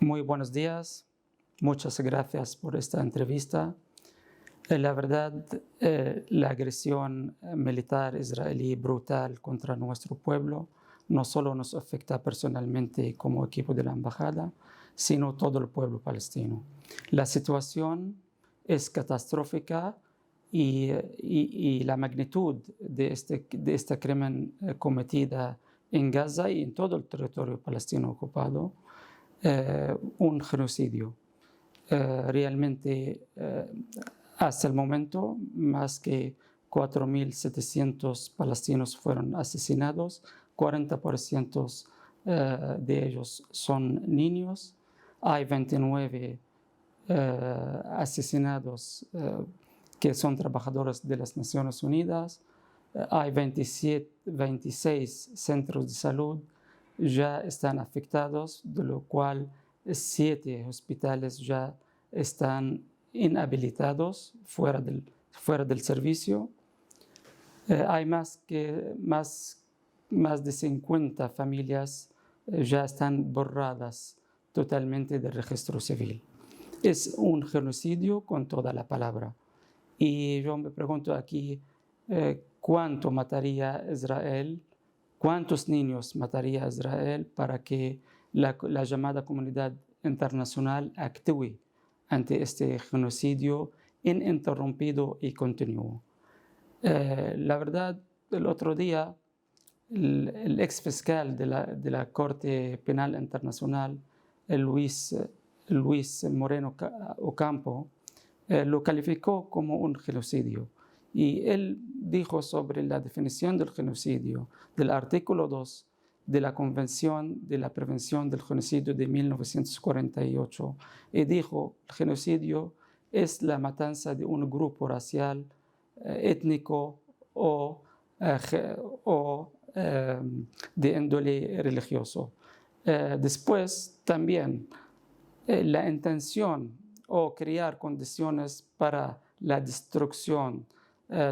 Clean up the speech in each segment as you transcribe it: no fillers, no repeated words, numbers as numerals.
Muy buenos días, muchas gracias por esta entrevista. La verdad, la agresión militar israelí brutal contra nuestro pueblo no solo nos afecta personalmente como equipo de la embajada, sino todo el pueblo palestino. La situación es catastrófica y la magnitud de este crimen cometida en Gaza y en todo el territorio palestino ocupado, un genocidio. Realmente, hasta el momento, más que 4.700 palestinos fueron asesinados, 40% de ellos son niños. Hay 29 asesinados que son trabajadores de las Naciones Unidas. Hay 26 centros de salud ya están afectados, de lo cual 7 hospitales ya están inhabilitados, fuera del servicio. Hay más de 50 familias ya están borradas totalmente del registro civil. Es un genocidio con toda la palabra. Y yo me pregunto aquí, ¿cuánto mataría Israel? ¿Cuántos niños mataría Israel para que la llamada comunidad internacional actúe ante este genocidio ininterrumpido y continuo? La verdad, el otro día, el ex fiscal de la Corte Penal Internacional, Luis Moreno Ocampo, lo calificó como un genocidio. Y él dijo sobre la definición del genocidio del artículo 2 de la Convención de la Prevención del Genocidio de 1948, y dijo: el genocidio es la matanza de un grupo racial, étnico o de índole religioso. Después también la intención o crear condiciones para la destrucción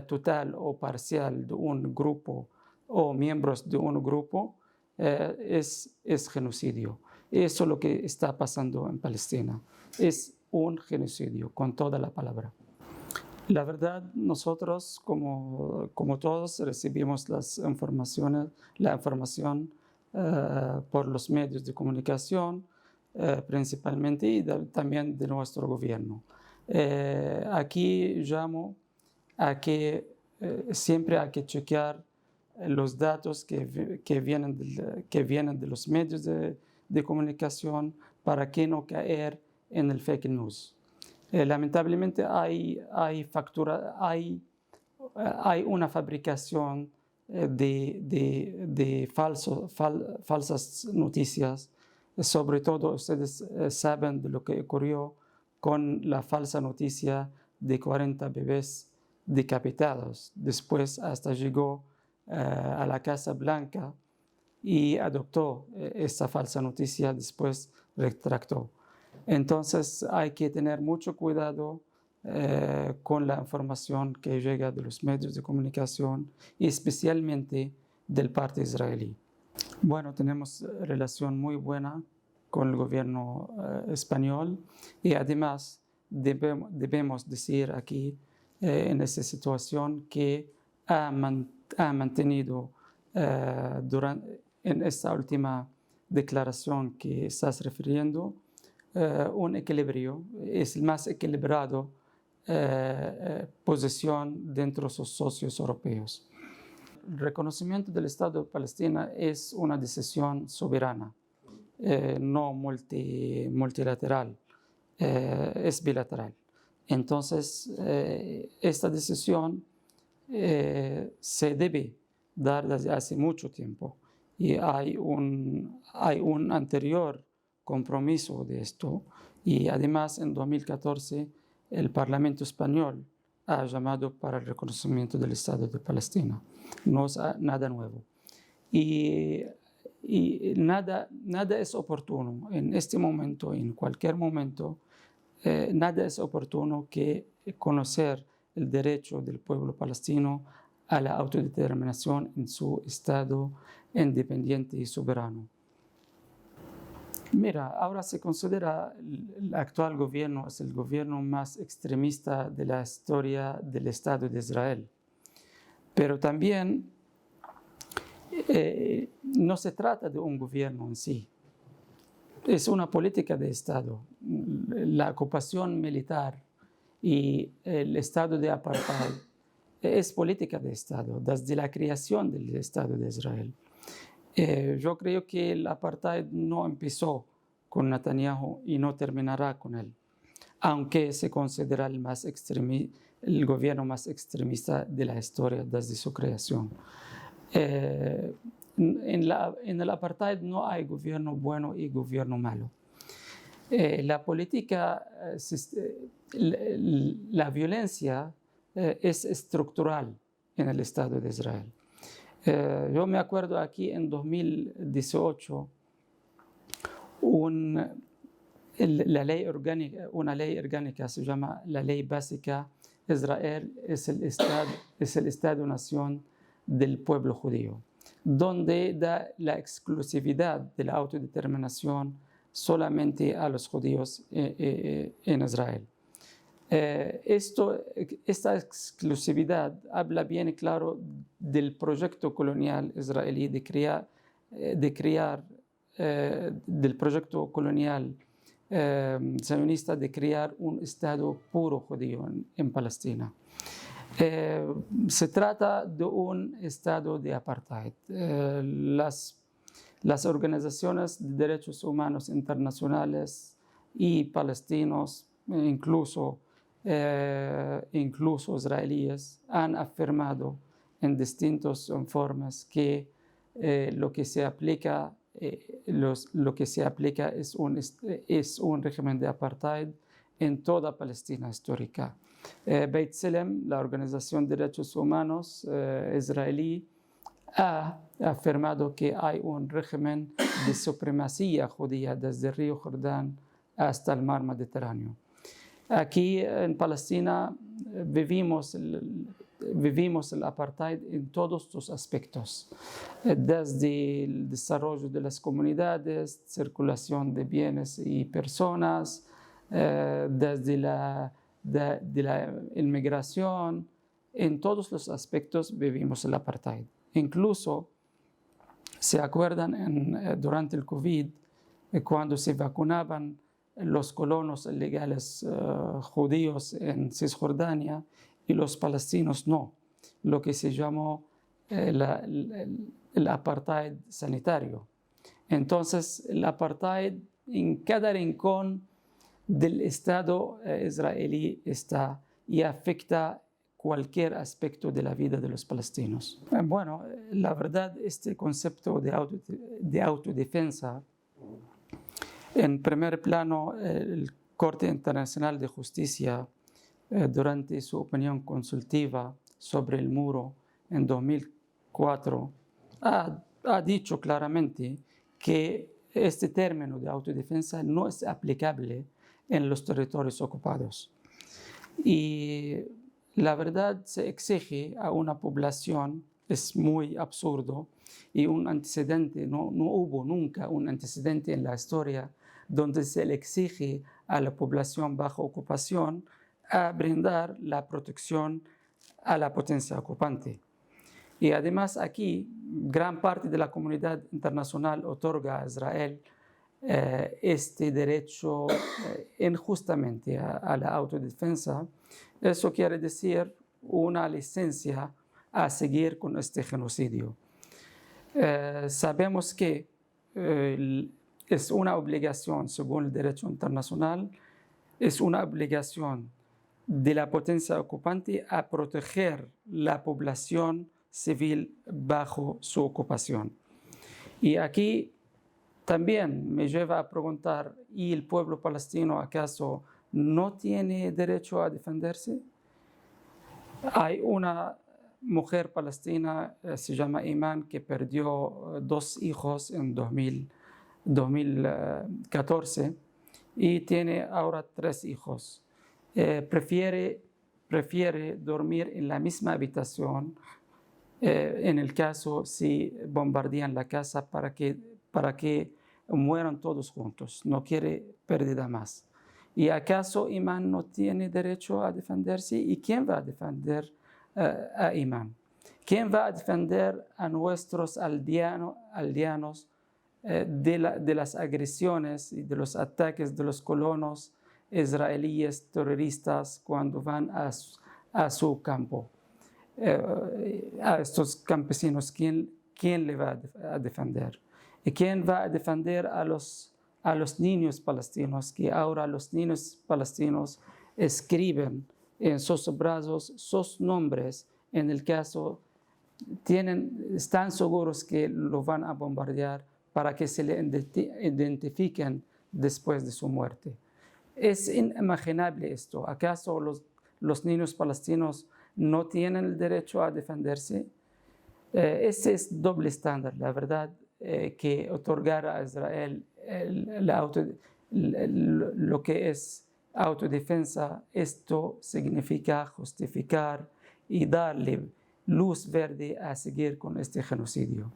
total o parcial de un grupo o miembros de un grupo es genocidio. Eso es lo que está pasando en Palestina. Es un genocidio con toda la palabra. La verdad, nosotros como todos recibimos la información por los medios de comunicación, principalmente, y también de nuestro gobierno. Aquí llamo a que siempre hay que chequear los datos que vienen de los medios de comunicación para que no caer en el fake news. Lamentablemente hay una fabricación de falsas noticias. Sobre todo, ustedes saben de lo que ocurrió con la falsa noticia de 40 bebés decapitados. Después hasta llegó a la Casa Blanca y adoptó esta falsa noticia, después retractó. Entonces hay que tener mucho cuidado con la información que llega de los medios de comunicación y especialmente del parte israelí. Bueno, tenemos relación muy buena con el gobierno español, y además debemos decir aquí en esta situación que ha mantenido en esta última declaración que estás refiriendo un equilibrio, es el más equilibrado posición dentro de sus socios europeos. El reconocimiento del Estado de Palestina es una decisión soberana, no multilateral, es bilateral. Entonces, esta decisión se debe dar desde hace mucho tiempo, y hay un anterior compromiso de esto, y además en 2014 el Parlamento español ha llamado para el reconocimiento del Estado de Palestina. No es nada nuevo. Y nada es oportuno en este momento, en cualquier momento, nada es oportuno que conocer el derecho del pueblo palestino a la autodeterminación en su Estado independiente y soberano. Mira, ahora se considera el actual gobierno es el gobierno más extremista de la historia del Estado de Israel. Pero también no se trata de un gobierno en sí, es una política de Estado. La ocupación militar y el estado de apartheid es política de Estado desde la creación del Estado de Israel. Yo creo que el apartheid no empezó con Netanyahu y no terminará con él, aunque se considera el gobierno más extremista de la historia desde su creación. En el apartheid no hay gobierno bueno y gobierno malo. La política, la violencia es estructural en el Estado de Israel. Yo me acuerdo aquí en 2018 una ley orgánica se llama la Ley Básica. Israel es el Estado-nación del pueblo judío, donde da la exclusividad de la autodeterminación solamente a los judíos en Israel. Esta exclusividad habla bien y claro del proyecto colonial israelí del proyecto colonial sionista de crear un Estado puro judío en Palestina. Se trata de un estado de apartheid. Las organizaciones de derechos humanos internacionales y palestinos, incluso israelíes, han afirmado en distintas formas que lo que se aplica es un régimen de apartheid en toda Palestina histórica. B'Tselem, la Organización de Derechos Humanos israelí, ha afirmado que hay un régimen de supremacía judía desde el río Jordán hasta el mar Mediterráneo. Aquí en Palestina vivimos el apartheid en todos sus aspectos, desde el desarrollo de las comunidades, circulación de bienes y personas, desde la inmigración. En todos los aspectos vivimos el apartheid. Incluso, ¿se acuerdan durante el COVID, cuando se vacunaban los colonos ilegales judíos en Cisjordania y los palestinos no? Lo que se llamó el apartheid sanitario. Entonces, el apartheid en cada rincón del Estado israelí está y afecta cualquier aspecto de la vida de los palestinos. Bueno, la verdad, este concepto de autodefensa, en primer plano, el Corte Internacional de Justicia, durante su opinión consultiva sobre el muro en 2004, ha dicho claramente que este término de autodefensa no es aplicable en los territorios ocupados. Y la verdad se exige a una población, es muy absurdo, y un antecedente, no hubo nunca un antecedente en la historia donde se le exige a la población bajo ocupación a brindar la protección a la potencia ocupante. Y además aquí, gran parte de la comunidad internacional otorga a Israel este derecho injustamente a la autodefensa. Eso quiere decir una licencia a seguir con este genocidio. Sabemos que es una obligación, según el derecho internacional, es una obligación de la potencia ocupante a proteger la población civil bajo su ocupación. Y aquí también me lleva a preguntar, ¿y el pueblo palestino acaso no tiene derecho a defenderse? Hay una mujer palestina, se llama Iman, que perdió 2 hijos en 2014 y tiene ahora 3 hijos. Prefiere dormir en la misma habitación en el caso si bombardean la casa para que mueran todos juntos, no quiere pérdida más. ¿Y acaso Imán no tiene derecho a defenderse? ¿Y quién va a defender a Imán? ¿Quién va a defender a nuestros aldeanos de las agresiones y de los ataques de los colonos israelíes terroristas cuando van a su campo? A estos campesinos, ¿quién le va a defender? ¿Y quién va a defender a los niños palestinos? Que ahora los niños palestinos escriben en sus brazos sus nombres en el caso están seguros que lo van a bombardear para que se le identifiquen después de su muerte. Es inimaginable esto. ¿Acaso los niños palestinos no tienen el derecho a defenderse? Ese es doble estándar, la verdad, que otorgar a Israel lo que es autodefensa, esto significa justificar y darle luz verde a seguir con este genocidio.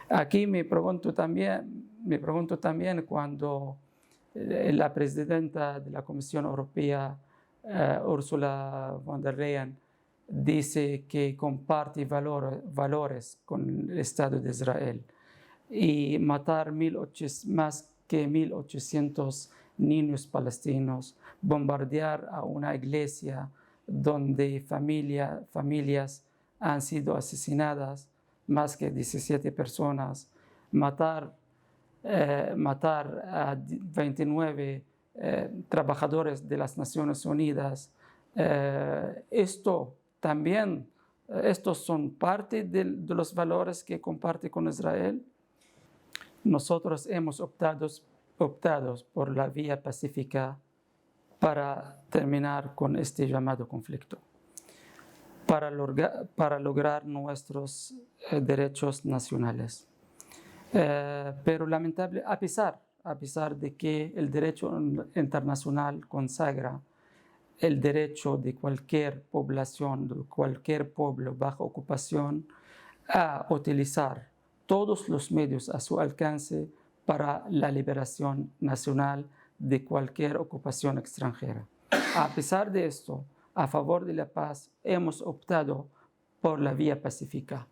Aquí me pregunto también cuando la presidenta de la Comisión Europea, Ursula von der Leyen, dice que comparte valores con el Estado de Israel y matar más que 1.800 niños palestinos, bombardear a una iglesia donde familias han sido asesinadas, más que 17 personas, matar a 29 trabajadores de las Naciones Unidas. Estos son parte de los valores que comparte con Israel. Nosotros hemos optado por la vía pacífica para terminar con este llamado conflicto, para lograr nuestros derechos nacionales. Pero lamentable, a pesar de que el derecho internacional consagra el derecho de cualquier población, de cualquier pueblo bajo ocupación, a utilizar todos los medios a su alcance para la liberación nacional de cualquier ocupación extranjera. A pesar de esto, a favor de la paz, hemos optado por la vía pacífica.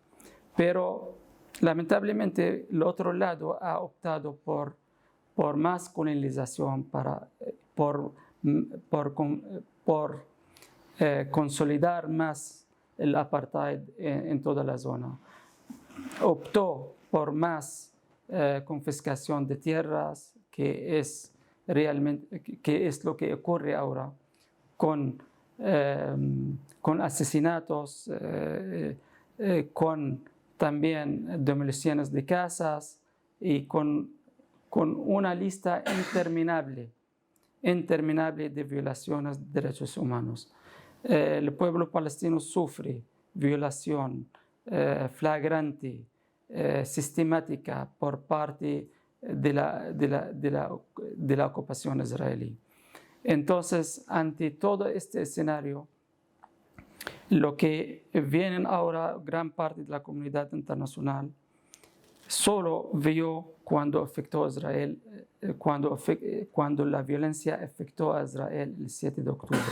Pero lamentablemente el otro lado ha optado por más colonización, por consolidar más el apartheid en toda la zona. Optó por más confiscación de tierras, que es lo que ocurre ahora con asesinatos, con también demoliciones de casas y con una lista interminable de violaciones de derechos humanos. El pueblo palestino sufre violación flagrante, sistemática por parte de la ocupación israelí. Entonces, ante todo este escenario, lo que vienen ahora gran parte de la comunidad internacional solo vio cuando afectó a Israel, cuando la violencia afectó a Israel el 7 de octubre.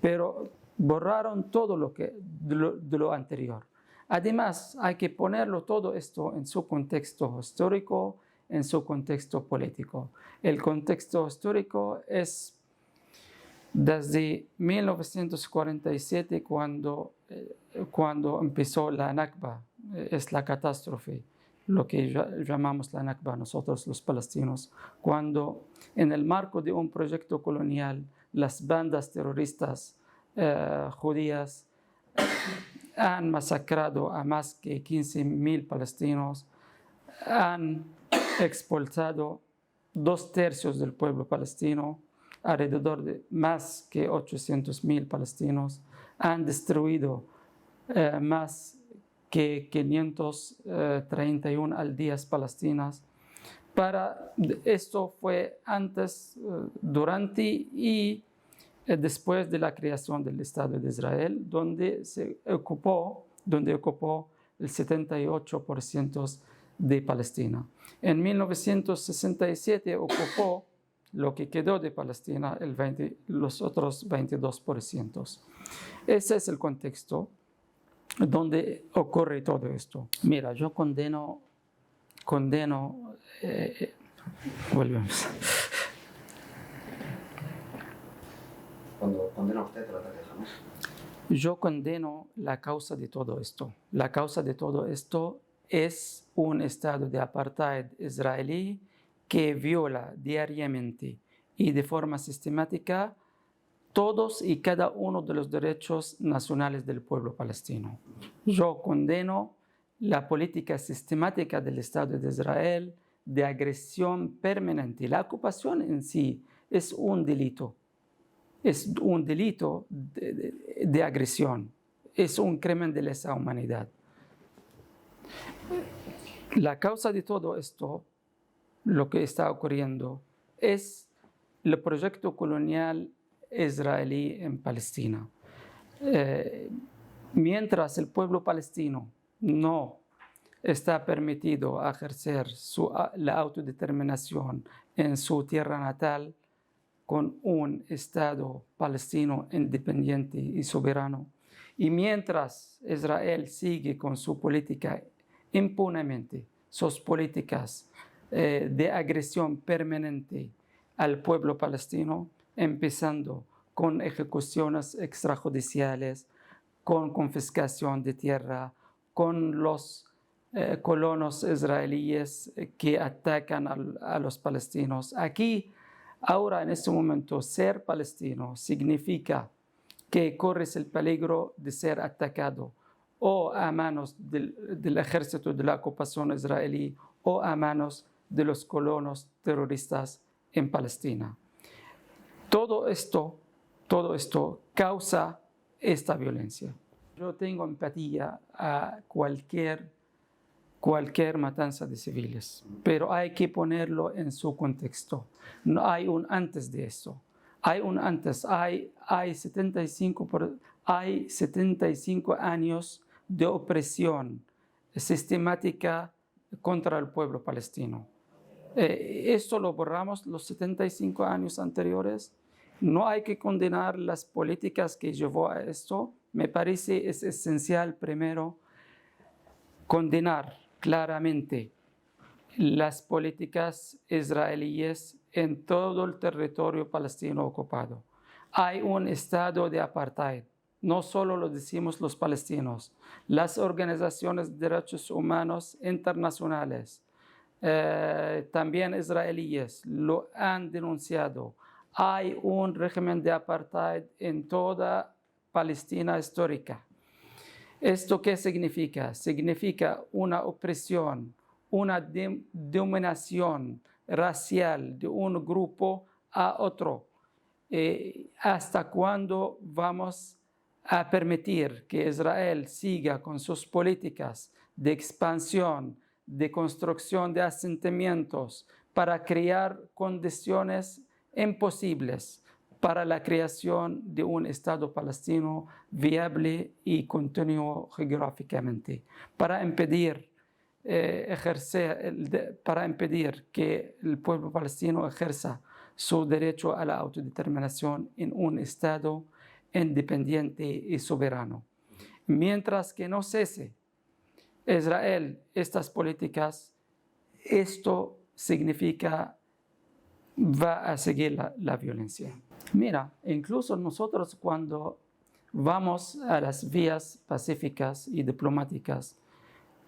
Pero borraron todo de lo anterior. Además, hay que ponerlo todo esto en su contexto histórico, en su contexto político. El contexto histórico es desde 1947, cuando empezó la Nakba, es la catástrofe, lo que llamamos la Nakba nosotros los palestinos, cuando en el marco de un proyecto colonial las bandas terroristas judías han masacrado a más que 15.000 palestinos, han expulsado 2/3 del pueblo palestino, alrededor de más que 800.000 palestinos, han destruido más que 531 aldeas palestinas. Esto fue antes, durante y después de la creación del Estado de Israel, donde ocupó el 78% de Palestina. En 1967 ocupó lo que quedó de Palestina, los otros 22%. Ese es el contexto donde ocurre todo esto. Mira, yo condeno, volvemos. Cuando condena usted el ataque de Hamas. Yo condeno la causa de todo esto. La causa de todo esto es un estado de apartheid israelí que viola diariamente y de forma sistemática todos y cada uno de los derechos nacionales del pueblo palestino. Yo condeno la política sistemática del Estado de Israel de agresión permanente. La ocupación en sí es un delito. Es un delito de agresión. Es un crimen de lesa humanidad. La causa de todo esto, lo que está ocurriendo, es el proyecto colonial israelí en Palestina. Mientras el pueblo palestino no está permitido ejercer la autodeterminación en su tierra natal con un Estado palestino independiente y soberano, y mientras Israel sigue con su política impunemente, sus políticas de agresión permanente al pueblo palestino, empezando con ejecuciones extrajudiciales, con confiscación de tierra, con los colonos israelíes que atacan a los palestinos. Aquí, ahora en este momento, ser palestino significa que corres el peligro de ser atacado o a manos del ejército de la ocupación israelí o a manos de los colonos terroristas en Palestina. Todo esto causa esta violencia. Yo tengo empatía a cualquier matanza de civiles, pero hay que ponerlo en su contexto. No hay un antes de esto. Hay un antes. Hay 75 años de opresión sistemática contra el pueblo palestino. Esto lo borramos los 75 años anteriores. No hay que condenar las políticas que llevó a esto. Me parece es esencial primero condenar claramente las políticas israelíes en todo el territorio palestino ocupado. Hay un estado de apartheid. No solo lo decimos los palestinos, las organizaciones de derechos humanos internacionales, también israelíes, lo han denunciado. Hay un régimen de apartheid en toda Palestina histórica. ¿Esto qué significa? Significa una opresión, una dominación racial de un grupo a otro. ¿Hasta cuándo vamos a permitir que Israel siga con sus políticas de expansión, de construcción de asentamientos para crear condiciones imposibles para la creación de un Estado palestino viable y continuo geográficamente, para impedir que el pueblo palestino ejerza su derecho a la autodeterminación en un Estado independiente y soberano? Mientras que no cese Israel estas políticas, esto significa va a seguir la violencia. Mira, incluso nosotros cuando vamos a las vías pacíficas y diplomáticas,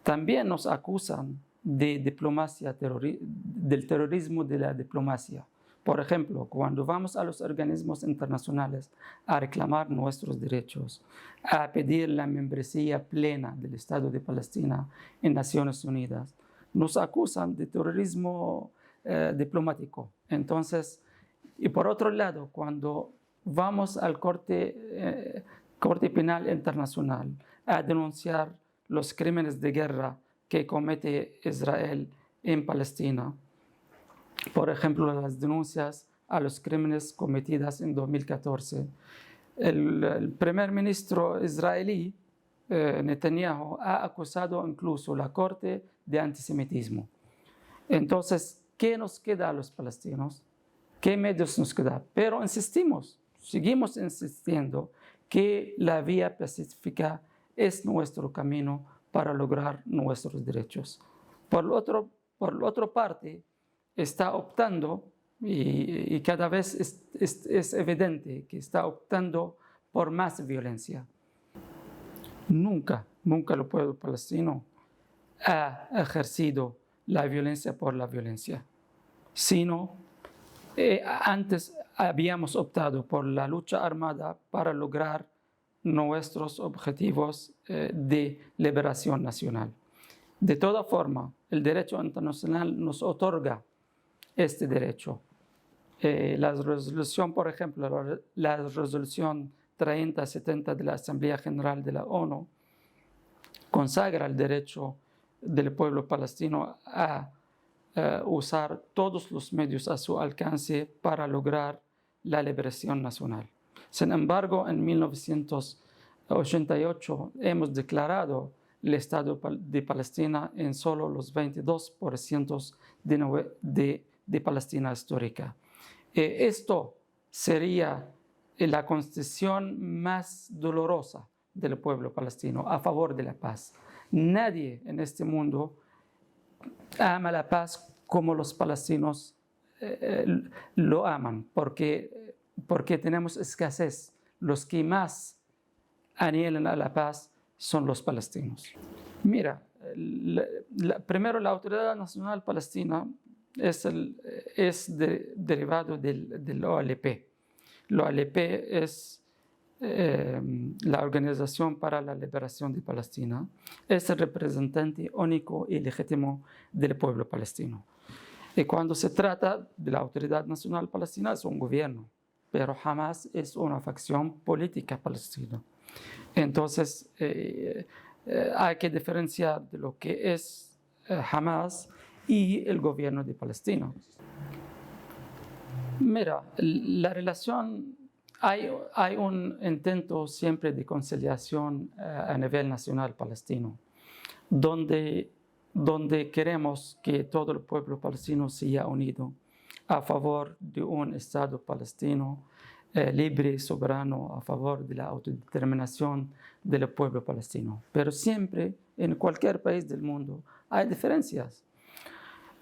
también nos acusan de del terrorismo de la diplomacia. Por ejemplo, cuando vamos a los organismos internacionales a reclamar nuestros derechos, a pedir la membresía plena del Estado de Palestina en Naciones Unidas, nos acusan de terrorismo diplomático. Entonces, y por otro lado, cuando vamos al Corte Penal Internacional a denunciar los crímenes de guerra que comete Israel en Palestina, por ejemplo, las denuncias a los crímenes cometidos en 2014, el primer ministro israelí, Netanyahu, ha acusado incluso la Corte de antisemitismo. Entonces, ¿qué nos queda a los palestinos? ¿Qué medios nos queda? Pero seguimos insistiendo que la vía pacífica es nuestro camino para lograr nuestros derechos. Por la otra parte, está optando, y cada vez es evidente que está optando por más violencia. Nunca el pueblo palestino ha ejercido la violencia por la violencia, sino antes habíamos optado por la lucha armada para lograr nuestros objetivos de liberación nacional. De toda forma, el derecho internacional nos otorga este derecho. La resolución, por ejemplo, la resolución 3070 de la Asamblea General de la ONU consagra el derecho del pueblo palestino a usar todos los medios a su alcance para lograr la liberación nacional. Sin embargo, en 1988 hemos declarado el Estado de Palestina en solo los 22% de Palestina histórica. Esto sería la constitución más dolorosa del pueblo palestino a favor de la paz. Nadie en este mundo ama la paz como los palestinos lo aman, porque tenemos escasez. Los que más anhelan a la paz son los palestinos. Mira, primero la Autoridad Nacional Palestina es derivado del OLP. La OLP es la Organización para la Liberación de Palestina, es el representante único y legítimo del pueblo palestino. Y cuando se trata de la Autoridad Nacional Palestina, es un gobierno, pero Hamas es una facción política palestina. Entonces, hay que diferenciar de lo que es Hamas y el gobierno de Palestina. Mira, la relación, hay un intento siempre de conciliación a nivel nacional palestino, donde queremos que todo el pueblo palestino sea unido a favor de un Estado palestino libre y soberano, a favor de la autodeterminación del pueblo palestino. Pero siempre, en cualquier país del mundo, hay diferencias.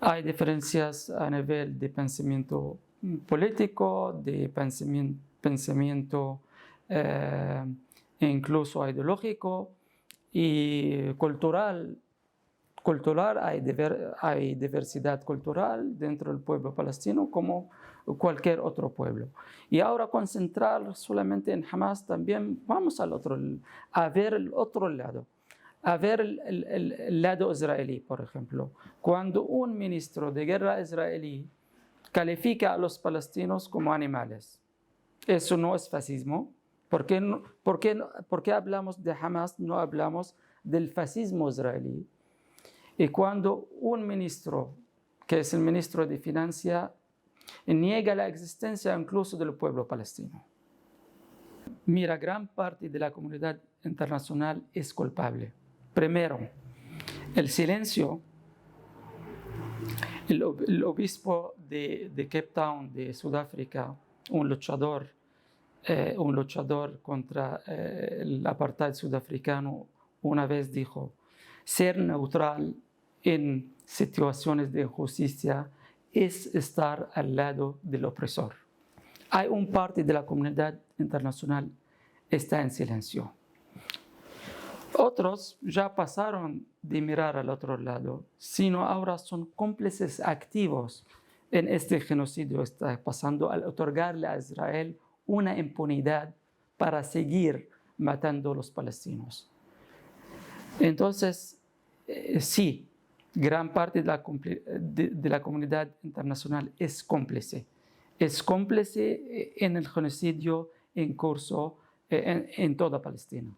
Hay diferencias a nivel de pensamiento político, de pensamiento incluso ideológico y cultural. Hay diversidad cultural dentro del pueblo palestino como cualquier otro pueblo. Y ahora concentrar solamente en Hamas, también vamos a ver el otro lado. A ver el lado israelí, por ejemplo. Cuando un ministro de guerra israelí califica a los palestinos como animales, ¿eso no es fascismo? ¿Por qué hablamos de Hamas, no hablamos del fascismo israelí? Y cuando un ministro, que es el ministro de Finanzas, niega la existencia incluso del pueblo palestino. Mira, gran parte de la comunidad internacional es culpable. Primero, el silencio. El obispo de Cape Town, de Sudáfrica, un luchador contra el apartheid sudafricano, una vez dijo: ser neutral en situaciones de injusticia es estar al lado del opresor. Hay una parte de la comunidad internacional que está en silencio. Otros ya pasaron de mirar al otro lado, sino ahora son cómplices activos en este genocidio que está pasando al otorgarle a Israel una impunidad para seguir matando a los palestinos. Entonces, sí, gran parte de la comunidad internacional es cómplice. Es cómplice en el genocidio en curso en toda Palestina.